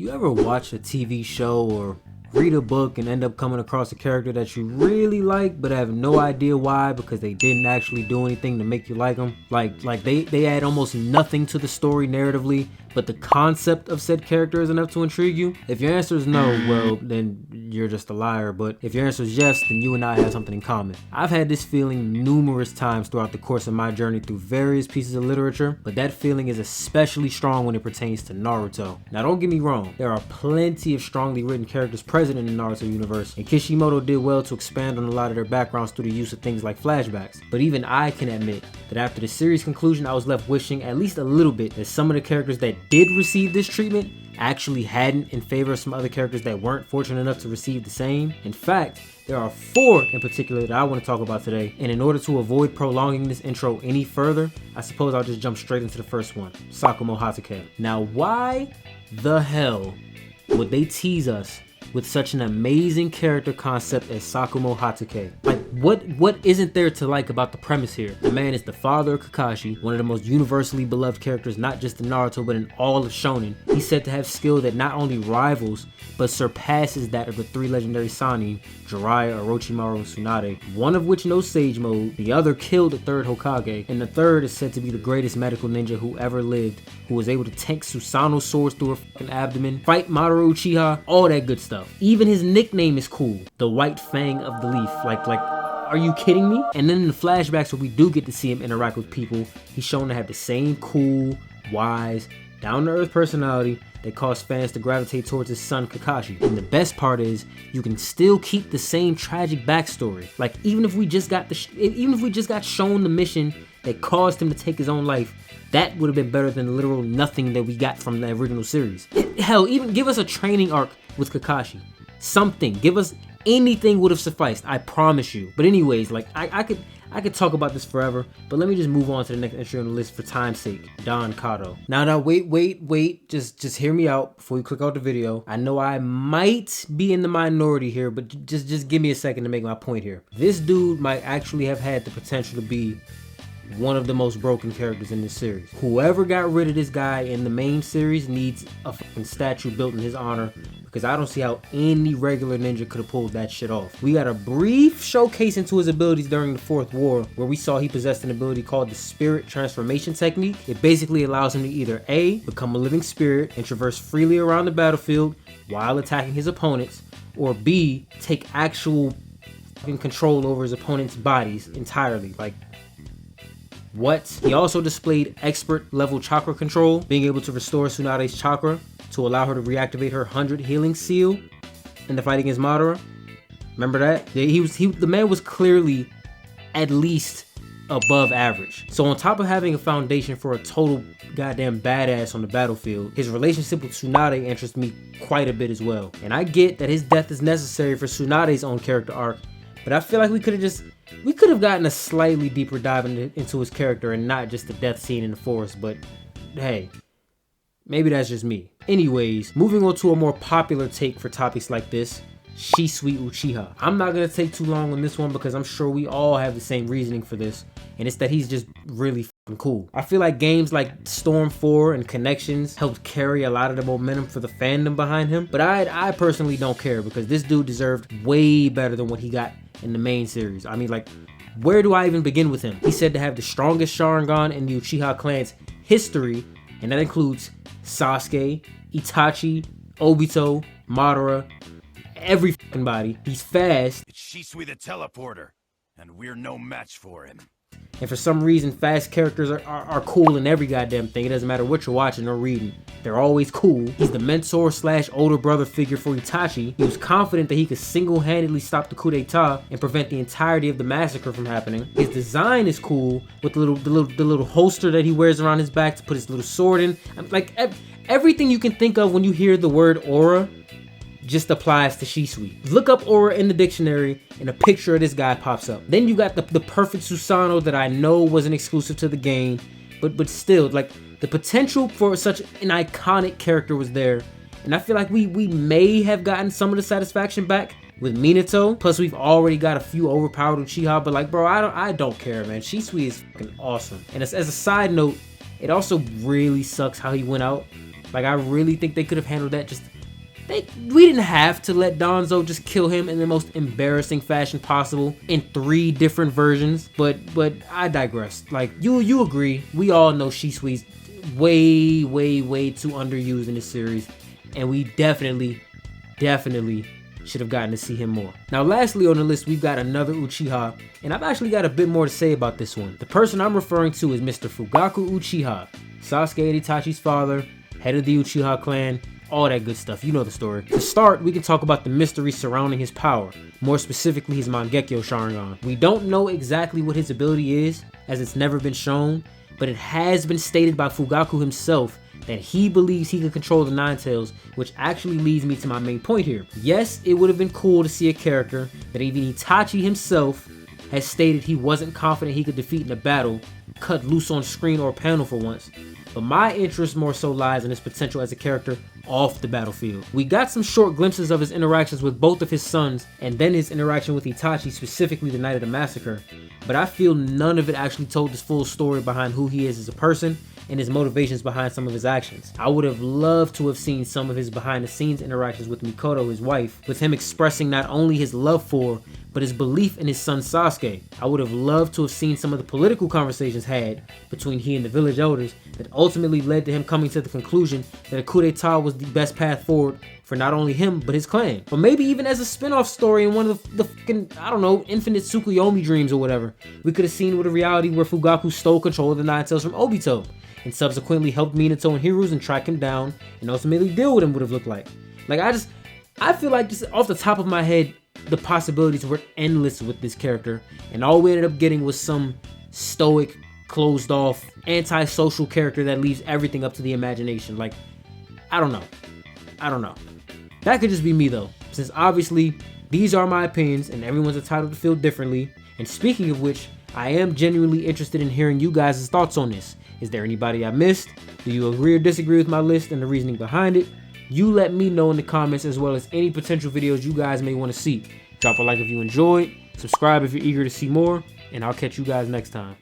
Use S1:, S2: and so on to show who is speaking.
S1: You ever watch a TV show or read a book and end up coming across a character that you really like but have no idea why because they didn't actually do anything to make you like them? Like they add almost nothing to the story narratively, but the concept of said character is enough to intrigue you? If your answer is no, well, then you're just a liar. But if your answer is yes, then you and I have something in common. I've had this feeling numerous times throughout the course of my journey through various pieces of literature, but that feeling is especially strong when it pertains to Naruto. Now, don't get me wrong, there are plenty of strongly written characters present in the Naruto universe, and Kishimoto did well to expand on a lot of their backgrounds through the use of things like flashbacks. But even I can admit that after the series conclusion, I was left wishing at least a little bit that some of the characters that did receive this treatment actually hadn't, in favor of some other characters that weren't fortunate enough to receive the same. In fact, there are 4 in particular that I want to talk about today, and in order to avoid prolonging this intro any further, I suppose I'll just jump straight into the first one, Sakumo Hatake. Now, why the hell would they tease us with such an amazing character concept as Sakumo Hatake? Like, what isn't there to like about the premise here? The man is the father of Kakashi, one of the most universally beloved characters not just in Naruto but in all of shonen. He's said to have skill that not only rivals but surpasses that of the 3 legendary Sannin, Jiraiya, Orochimaru, and Tsunade, one of which knows Sage Mode, the other killed the 3rd Hokage, and the 3rd is said to be the greatest medical ninja who ever lived, who was able to tank Susanoo swords through her fucking abdomen, fight Mamoru Uchiha, all that good stuff. Even his nickname is cool, the White Fang of the Leaf. Like, are you kidding me? And then in the flashbacks where we do get to see him interact with people, he's shown to have the same cool, wise, down-to-earth personality that caused fans to gravitate towards his son Kakashi. And the best part is, you can still keep the same tragic backstory. Like, even if we just got shown the mission that caused him to take his own life, that would have been better than the literal nothing that we got from the original series. Hell, even give us a training arc with Kakashi. Something. Give us anything would have sufficed. I promise you. But anyways, like I could talk about this forever, but let me just move on to the next entry on the list for time's sake. Don Kato. Now, wait. Just hear me out before you click out the video. I know I might be in the minority here, but just give me a second to make my point here. This dude might actually have had the potential to be one of the most broken characters in this series. Whoever got rid of this guy in the main series needs a fucking statue built in his honor, because I don't see how any regular ninja could have pulled that shit off. We got a brief showcase into his abilities during the 4th War, where we saw he possessed an ability called the Spirit Transformation Technique. It basically allows him to either A, become a living spirit and traverse freely around the battlefield while attacking his opponents, or B, take actual fucking control over his opponent's bodies entirely. Like, what? He also displayed expert level chakra control, being able to restore Tsunade's chakra to allow her to reactivate her 100 healing seal in the fight against Madara. Remember that? Yeah, the man was clearly at least above average. So on top of having a foundation for a total goddamn badass on the battlefield, his relationship with Tsunade interests me quite a bit as well. And I get that his death is necessary for Tsunade's own character arc, but I feel like we could have gotten a slightly deeper dive into his character and not just the death scene in the forest. But hey, maybe that's just me. Anyways, moving on to a more popular take for topics like this, Shisui Uchiha. I'm not gonna take too long on this one because I'm sure we all have the same reasoning for this, and it's that he's just really fucking cool. I feel like games like Storm 4 and Connections helped carry a lot of the momentum for the fandom behind him, but I personally don't care because this dude deserved way better than what he got in the main series. I mean, like, where do I even begin with him? He's said to have the strongest Sharingan in the Uchiha clan's history, and that includes Sasuke, Itachi, Obito, Madara, every fucking body. He's fast.
S2: It's Shisui the teleporter, and we're no match for him.
S1: And for some reason, fast characters are cool in every goddamn thing. It doesn't matter what you're watching or reading. They're always cool. He's the mentor / older brother figure for Itachi. He was confident that he could single-handedly stop the coup d'etat and prevent the entirety of the massacre from happening. His design is cool with the little holster that he wears around his back to put his little sword in. Like, everything you can think of when you hear the word aura just applies to Shisui. Look up aura in the dictionary and a picture of this guy pops up. Then you got the perfect Susanoo that I know wasn't exclusive to the game, but still, like, the potential for such an iconic character was there. And I feel like we may have gotten some of the satisfaction back with Minato. Plus, we've already got a few overpowered Uchiha, but like, bro, I don't care, man. Shisui is fucking awesome. And as a side note, it also really sucks how he went out Like, I really think they could have handled that just... we didn't have to let Danzo just kill him in the most embarrassing fashion possible in 3 different versions, but I digress. Like, you agree, we all know Shisui's way too underused in this series, and we definitely should have gotten to see him more. Now, lastly on the list, we've got another Uchiha, and I've actually got a bit more to say about this one. The person I'm referring to is Mr. Fugaku Uchiha, Sasuke and Itachi's father, head of the Uchiha clan, all that good stuff. You know the story. To start, we can talk about the mystery surrounding his power, more specifically his Mangekyo Sharingan. We don't know exactly what his ability is, as it's never been shown, but it has been stated by Fugaku himself that he believes he can control the Nine Tails, which actually leads me to my main point here. Yes, it would have been cool to see a character that even Itachi himself has stated he wasn't confident he could defeat in a battle, cut loose on screen or panel for once. But my interest more so lies in his potential as a character off the battlefield. We got some short glimpses of his interactions with both of his sons, and then his interaction with Itachi, specifically the night of the massacre, but I feel none of it actually told his full story behind who he is as a person and his motivations behind some of his actions. I would have loved to have seen some of his behind the scenes interactions with Mikoto, his wife, with him expressing not only his love for, but his belief in his son Sasuke. I would have loved to have seen some of the political conversations had between he and the village elders that ultimately led to him coming to the conclusion that a coup d'etat was the best path forward for not only him, but his clan. Or maybe even as a spin-off story in one of the fucking, I don't know, infinite Tsukuyomi dreams or whatever. We could have seen with a reality where Fugaku stole control of the Nine Tails from Obito, and subsequently helped Minato and Hirus and track him down and ultimately deal with him would have looked like. Like, I feel like just off the top of my head, the possibilities were endless with this character, and all we ended up getting was some stoic, closed off, antisocial character that leaves everything up to the imagination. Like, I don't know. That could just be me though, since obviously these are my opinions and everyone's entitled to feel differently. And speaking of which, I am genuinely interested in hearing you guys' thoughts on this. Is there anybody I missed? Do you agree or disagree with my list and the reasoning behind it? You let me know in the comments, as well as any potential videos you guys may want to see. Drop a like if you enjoyed, subscribe if you're eager to see more, and I'll catch you guys next time.